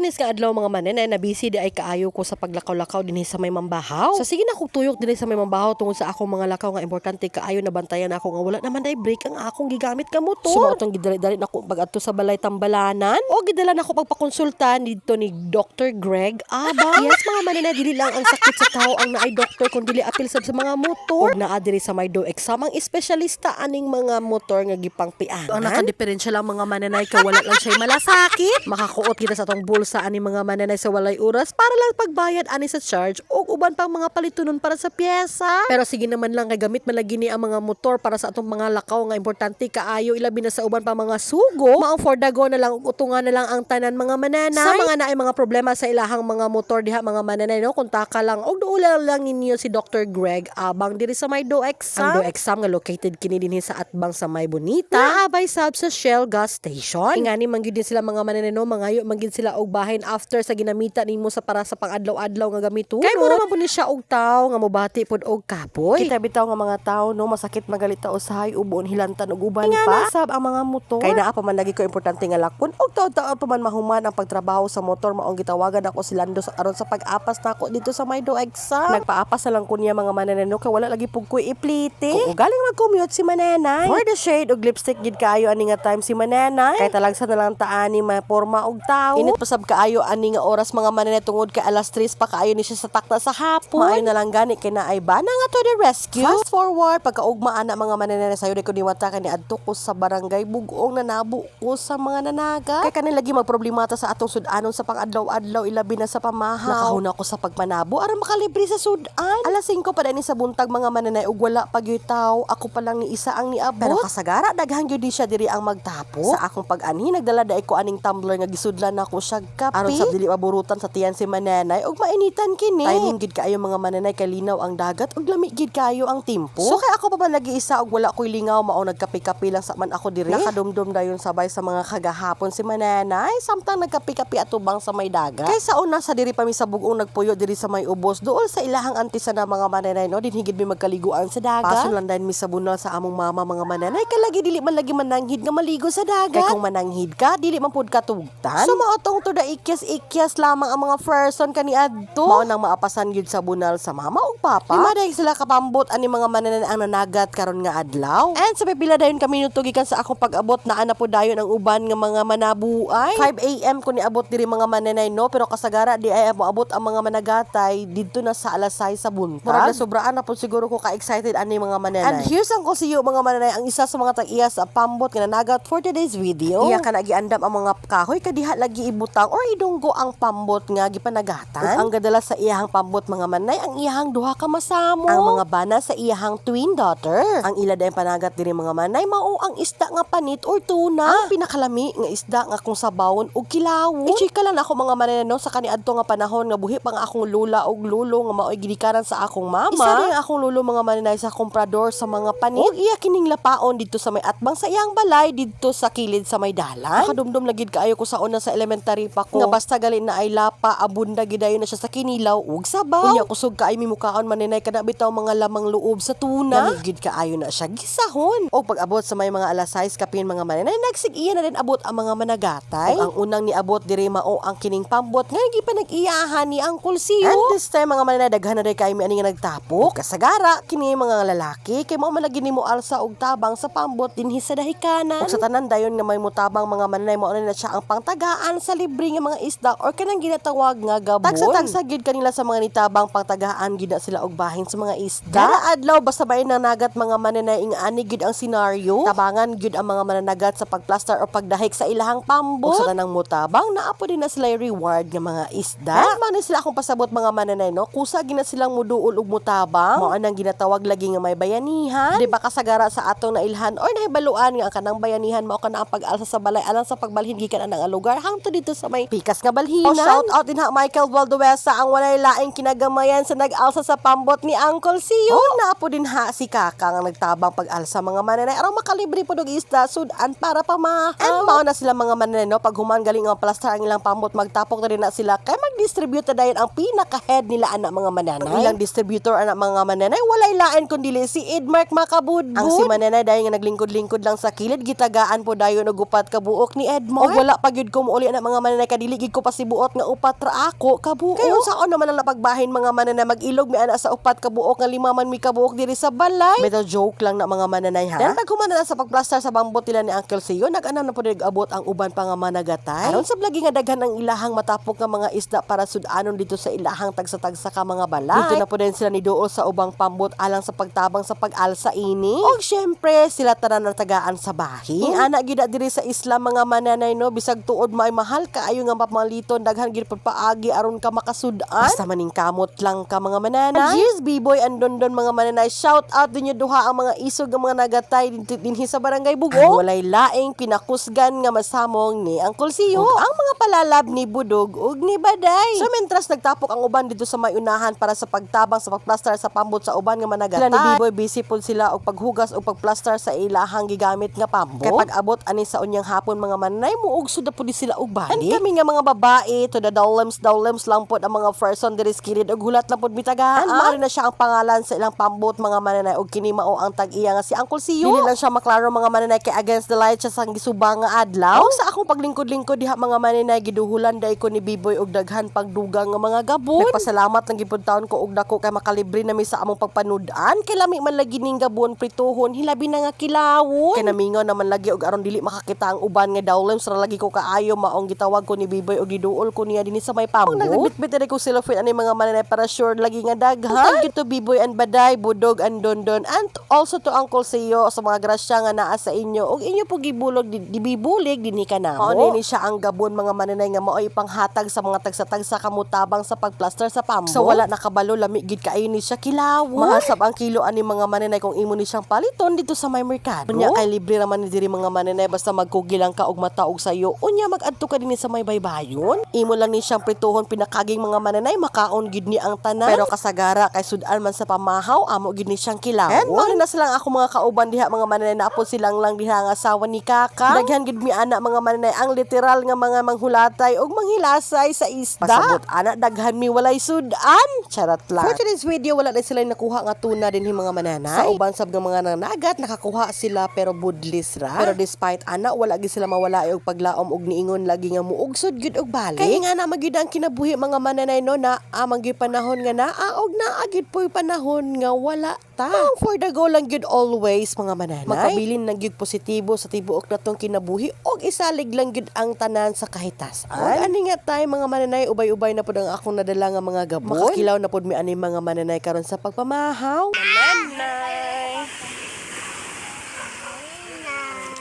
Lunes nga adlaw mga mananay na busy di ay kaayo ko sa paglakaw-lakaw dinhi sa may mambahaw. So sige na kog tuyok dinhi sa may mambahaw tungod sa akong mga lakaw nga importante kaayo na bantayan ako nga wala naman day break ang akong gigamit nga motor. Sumatong gidali-dali nako pag-adto sa balay tambalanan o gidala nako pagpakonsulta dito ni Dr. Greg Aba. Yes mga mananay, dili lang ang sakit sa tao ang naay doktor kun dili apil sa mga motor. Naa diri sa may do exam ang espesyalista aning mga motor nga gipangpian. Ang nakadiferensya lang mga mananay ka wala lang siya malasakit. Makakuot kita sa tong bulsa ani mga mananay sa walay oras para lang pagbayad ani sa charge o uban pang mga palitunon para sa pyesa. Pero sige naman lang kay gamit man lagi ni ang mga motor para sa atong mga lakaw nga importante kaayo ilabi na sa uban pa mga sugo. Maong for the go na lang ug utungan na lang ang tanan mga mananay. Sa mga naay mga problema sa ilahang mga motor diha mga mananay no, kontak lang og duula lang ninyo si Dr. Greg Abang diri sa may do exam. Ang do exam nga located kini dinhi sa Atbang sa May Bonita. Naabay sab sa Shell gas station. Ingani man gyud din sila mga mananay no, mangayo man gyud sila og bahin after sa ginamita nimo sa para sa pang-adlaw-adlaw nga gamiton. Kay mura man po ni siya og tawo nga mobati pod og kapoy. Kita bitaw nga mga tawo no, masakit magalita usahay ubon hilantan og uban pa. Sab ang mga motor. Kay naa pa man lagi ko importante nga lakon og taon-taon pa man mahuman ang pagtrabaho sa motor maong gitawagan ako si Lando aron sa pag-apas nako dito sa may do exam. Nagpaapas na lang ko niya mga mananay no, kay wala lagi pug ko iplite. Kung galing mag-commute si mananay. For the shade og lipstick gid kaayo ani nga time si mananay. Kay talagsa na lang taani maporma og tawo. Init pasab kaayo ani nga oras mga mananay tungod kay alas 3 pa kaayo ni siya sa takna sa hapon. Maayo na lang gani kay naay bana nga to the rescue. Fast forward pagkaugma ana mga mananay sayo ko niwata kani adto ko sa barangay Bugong na nabu ko sa mga nanaga. Kay kanila lagi magproblemata sa atong sudanon sa pang-adlaw-adlaw ilabi na sa pamahaw. Nakahuna ko sa pagmanabo aron makalibre sa sudan. Alas 5 pa dani sa buntag mga mananay ug wala pa gyud tawo. Ako pa lang ni isa ang niabot. Pero kasagara daghan gyud siya diri ang magtapo. Sa akong pag-anhi nagdala daay ko aning tumbler nga gisudlan nako siya kape. Aron sa dili maburutan sa tiyan si mananay ug mainitan kini. Timing gid kaayo mga mananay kay linaw ang dagat ug lami gid kaayo ang timpo. So kay ako pa man lagi isa ug wala koy lingaw mao nagkape-kape lang sa man ako diri. Nakadumdum dayon sabay sa mga kagahapon si mananay samtang nagkape-kape atubang sa may dagat. Kay sa una sa diri pa mi sa Bugong nagpuyo diri sa may ubos duol sa ilahang antisa na mga mananay no dinhi gid mi magkaliguan sa dagat. Pasunlandan mi sa bunal sa among mama mga mananay kay lagi dili man lagi mananghid nga maligo sa dagat. Kay kung mananghid ka dili man pud ka tugtan. So maotong to da ikyas lamang ang mga person kani adto. Mao nang maapasan gyud sa bunal sa mama ug papa. Lima day sila kapambot ani mga mananay ang nanagat karon nga adlaw. And sa pipila dayon kami minuto gikan sa akong pag-abot naa na po dayon ang uban nga mga manabuay. 5 AM ko niabot diri mga mananay no, pero kasagara di ay abot ang mga managatay didto na sa alas 6 sa buntag. Murag na sobraan na po siguro ko ka-excited ani mga mananay. And here's ang kusiyo mga mananay ang isa sa mga tag-iya sa pambot nga nanagat for today's video. Iya ka nagiandam ang mga kahoy kadiha lagi ibutang or idunggo ang pambot nga gipanagatan. Ang gadala sa iyahang pambot mga mananay ang iyahang duha ka masamo. Ang mga bana sa iyahang twin daughter. Ang ila dayon panagat diri mga mananay mao ang isda nga panit or tuna. Ang pinakalami nga isda nga kung sabawon ug kilawon. I-chika lang ako mga mananay no, sa kaniadto nga panahon nga buhi pa nga akong lula ug lulo nga mao'y gidikaran sa akong mama. Isa rin akong lulo mga mananay sa komprador sa mga panit. Ug iya kining lapaon dito sa may Atbang sa iyang balay dito sa kilid sa may dalan. Nakadumdum lagid kaayo ko sa una sa elementary pa ko nga basta gali na ay lapa abunda gidayon na siya sa kinilaw ug sabaw. Unya kusog kaay mi mukaon mananay kada bitaw mga lamang loob sa tuna. Namigid kaayo na siya gisahon. O pag-abot sa may mga alas 6 kapin mga mananay nagsig-iya na din abot ang mga managatay. Ug ang unang niabot diri mao ang kining pambot nga gi pa nag-iyahan ni Uncle Siyo. And this time mga mananay daghan na day kay mi ani nga nagtapok. Kasagara kini mga lalaki kay mao malagi nimo alsa og tabang sa pambot dinhi sa dahikanan. Ug sa tanan dayon nga may mutabang mga mananay mao na siya ang pangtagaan sa libre nga mga isda or kanang ginatawag nga gabon. Tagsa-tagsa gid kanila sa mga nitabang pangtagaan gid sila og bahin sa mga isda. Kada adlaw basta bay nanagat mga mananay ing ani gid ang senaryo. Tabangan gid ang mga mananagat sa pagplaster o pagdahik sa ilahang pambot. Ug sa tanang mutabang naapo din na sila reward nga mga isda. And man sila akong pasabot mga mananay no, kusa gina silang muduol og mutabang. Mao nang ginatawag lagi nga may bayanihan. Di ba kasagara sa atong nailhan or nahibaluan nga kanang bayanihan mao kana ang pag-alsa sa balay alang sa pagbalhin gikan anang lugar hangtod dito sa may pikas nga balhinan. Shout out din ha Michael Valduesa ang walay laing kinagamayan sa nag-alsa sa pambot ni Uncle Siyo. Naapo din ha si Kaka nga nagtabang pag-alsa mga mananay aron makalibre pod og isda sudan para pamahaw. And mao na sila mga mananay no, pag human galing ang plaster ang ilang pambot magtapok na rin na sila kay mag-distribute na dayon ang pinaka-head nila anak mga mananay. Ang ilang distributor anak mga mananay walay lain kundi si Edmark Makabudbud. Ang si mananay dayon nga naglingkod-lingkod lang sa kilid gitagaan po dayon og upat ka buok ni Edmark. Og wala pa gyud ko muuli anak mga mananay kadili gid ko pasibuot nga upat ra ako kabuok. Kay unsaon naman ang lapagbahin mga mananay mag-ilog mi ana sa upat kabuok nga 5 man mi kabuok diri sa balay. Beto joke lang na mga mananay ha. Dan paghuman na sa pagplaster sa bambot nila ni Uncle Sio, nag-anam na po nag-abot ang uban pa nga managatay. Aron sa blagi nga daghan ang ilahang matapok nga mga isda para sudanon dito sa ilahang tagsa-tagsa ka mga balay. Dito na po din sila ni duol sa ubang pambot alang sa pagtabang sa pag-alsa ini. Og syempre sila tanan na tagaan sa bahin. Ana gid diri sa isla mga mananay no, bisag tuod may mahal kaayo nga mapamaliton daghan gid paagi aron ka makasudan. Basta maning kamot lang ka mga mananay. Cheers B-boy and Dondon mga mananay. Shout out dinyo duha ang mga isog nga mga nagatay dinhi sa barangay Bugo. Walay laing pinakusgan nga masamong ni Uncle Sio. Ang mga palalab ni Budog ug ni Baday. So mentras nagtapok ang uban dito sa may unahan para sa pagtabang sa pagplaster sa pambot sa uban nga managatay. Sila ni B-boy busy pod sila og paghugas o pagplaster sa ilahang gigamit nga pambot. Kay pag-abot ani sa unyang hapon mga mananay muog sud pod sila og balik. And kami nga mga babae to the dolems lang pod ang mga person diri skilid og hulat lang pod mitagaan. Mao na siya ang pangalan sa ilang pambot mga mananay og kini mao ang tag-iya nga si Uncle Sio. Dili lang siya maklaro mga mananay kay against the light siya sang gisubang nga adlaw. Sa akong paglingkod-lingkod diha mga mananay giduhulan day ko ni B-boy og daghan pagdugang nga mga gabon. Nagpasalamat lang gipud taon ko og dako kay makalibre na mi sa among pagpanudan kay lami man lagi ning gabon prituhon hilabi na nga kilawon. Kay namingaw naman lagi og aron dili makakita ang uban nga dawlems ra lagi ko kaayo maong gitawag ko ni B-boy og giduol ko niya dinhi sa may pambot. Nagbitbit ko sila fit ani mga mananay para sure lagi nga daghan. Thank you to B-boy and Baday, Budog and Dondon and also to Uncle Sio sa mga grasya nga naa sa inyo og inyo po gibulog dibibulig dinhi kanamo. Mao ni siya ang gabon mga mananay nga maoy panghatag sa mga tagsa-tagsa kamutabang sa pagplaster sa pambot. So wala nakabalo lami gid kaayo ni siya kilawon. Mahasab ang kilo ani mga mananay kung imo ni siyang paliton dito sa may merkado. Unya kay libre raman ni diri mga mananay basta magkugilang ka og mataog sayo. Unya magadto ka dinhi sa may baybayon. Imo lang ni siyang prituhon pinakaging mga mananay makaon gid ni ang tanan. Pero kasagara kay sudan man sa pamahaw amo gid ni siyang kilawon. And mao na silang ako mga kauban diha mga mananay na apo silang lang diha nga asawa ni Kaka. Daghan gid mi ana mga mananay ang literal nga mga manghulatay og manghilasay sa isda. Pasabot ana daghan mi walay sudan. Charot lang. For today's video wala na sila nakuha nga tuna dinhi mga mananay. Sa uban sab nga mga nanagat nakakuha sila pero budlis ra. Pero despite ana wala gid sila mawala og paglaom og niingon lagi nga muugsod gid og balik. Kay nga na magid ang kinabuhi mga mananay no na amang gyud panahon nga naa og naagid po'y panahon nga wala ta. For the go lang gid always mga mananay. Makabilin lang gid positibo sa tibuok natong kinabuhi og isalig lang gid ang tanan sa kahitasan. Og ani nga tay mga mananay ubay-ubay na pud ang akong nadala nga mga gabon. Makakilaw na pud mi ani mga mananay karon sa pagpamahaw. Mananay.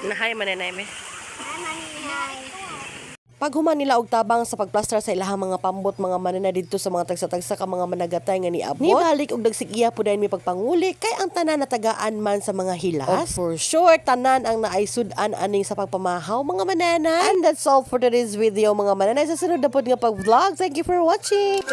Nahay mananay me. Paghuman nila og tabang sa pagplaster sa ilahang mga pambot mga mananay dito sa mga tagsa-tagsa ka mga managatay nga niabot. Nibalik og dagsigiya po dayon mi pagpanguli kay ang tanan natagaan man sa mga hilas. Og for sure tanan ang naay sudan aning sa pagpamahaw mga mananay. And that's all for today's video mga mananay. Sa sunod na pod nga pag-vlog. Thank you for watching.